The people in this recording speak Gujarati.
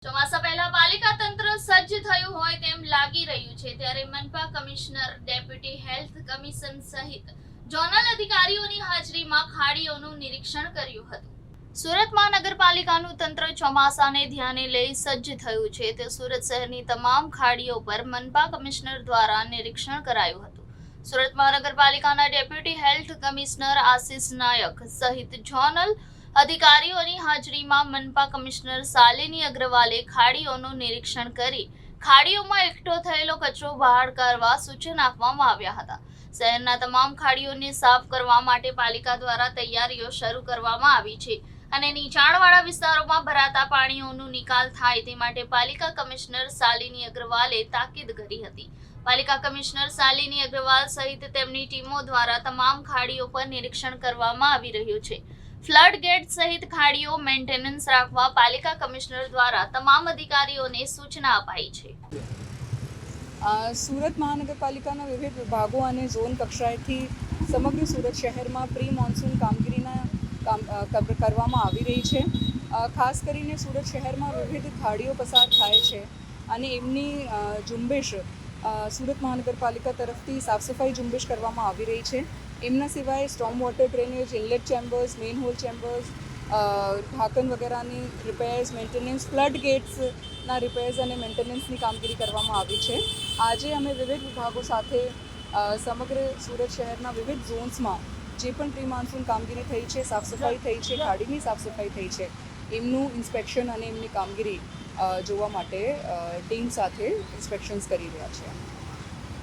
ચોમાસા પહેલા પાલિકા તંત્ર સજ્જ થયું હોય તેમ લાગી રહ્યું છે, ત્યારે મનપા કમિશનર, ડેપ્યુટી હેલ્થ કમિશન સહિત ઝોનલ અધિકારીઓની હાજરીમાં ખાડીઓનું નિરીક્ષણ કર્યું હતું. સુરત મહાનગરપાલિકાનું તંત્ર ચોમાસાને ધ્યાને લઈ સજ્જ થયું છે, તે સુરત શહેરની તમામ ખાડીઓ પર મનપા કમિશનર દ્વારા નિરીક્ષણ કરાયું હતું. સુરત મહાનગરપાલિકાના ડેપ્યુટી હેલ્થ કમિશનર આશિષ નાયક સહિત ઝોનલ અધિકારીઓની હાજરીમાં મનપા કમિશનર શાલિની અગ્રવાલે ખાડીઓનું નિરીક્ષણ કરી ખાડીઓમાં એકઠો થયેલો કચરો બહાર કાઢવા સૂચન આપવામાં આવ્યા હતા. શહેરના તમામ ખાડીઓને સાફ કરવા માટે પાલિકા દ્વારા તૈયારીઓ શરૂ કરવામાં આવી છે અને નીચાણવાળા વિસ્તારોમાં ભરાતા પાણીઓનો નિકાલ થાય તે માટે પાલિકા કમિશનર શાલિની અગ્રવાલે તાકીદ કરી હતી. પાલિકા કમિશનર શાલિની અગ્રવાલ સહિત તેમની ટીમો દ્વારા તમામ ખાડીઓ પર નિરીક્ષણ કરવામાં આવી રહ્યું છે. ફ્લડ ગેટ સહિત ખાડીઓ મેન્ટેનન્સ રાખવા પાલિકા કમિશનર દ્વારા તમામ અધિકારીઓને સૂચના અપાઈ છે. સુરત મહાનગરપાલિકાના વિવિધ વિભાગો અને ઝોન કક્ષાએથી સમગ્ર સુરત શહેરમાં પ્રી મોન્સૂન કામગીરીના કરવામાં આવી રહી છે. ખાસ કરીને સુરત શહેરમાં વિવિધ ખાડીઓ પસાર થાય છે અને એમની ઝુંબેશ સુરત મહાનગરપાલિકા તરફથી સાફ સફાઈ ઝુંબેશ કરવામાં આવી રહી છે. એમના સિવાય storm water drainage, inlet chambers, manhole chambers, ઢાંકણ વગેરેની રિપેર્સ, મેન્ટેનન્સ, ફ્લડ ગેટ્સના રિપેર્સ અને મેન્ટેનન્સની કામગીરી કરવામાં આવી છે. આજે અમે વિવિધ વિભાગો સાથે સમગ્ર સુરત શહેરના વિવિધ ઝોન્સમાં જે પણ પ્રી મોન્સૂન કામગીરી થઈ છે, સાફ સફાઈ થઈ છે, ખાડીની સાફ સફાઈ થઈ છે, એમનું ઇન્સ્પેક્શન અને એમની કામગીરી જોવા માટે ટીમ સાથે ઇન્સ્પેક્શન્સ કરી રહ્યા છે.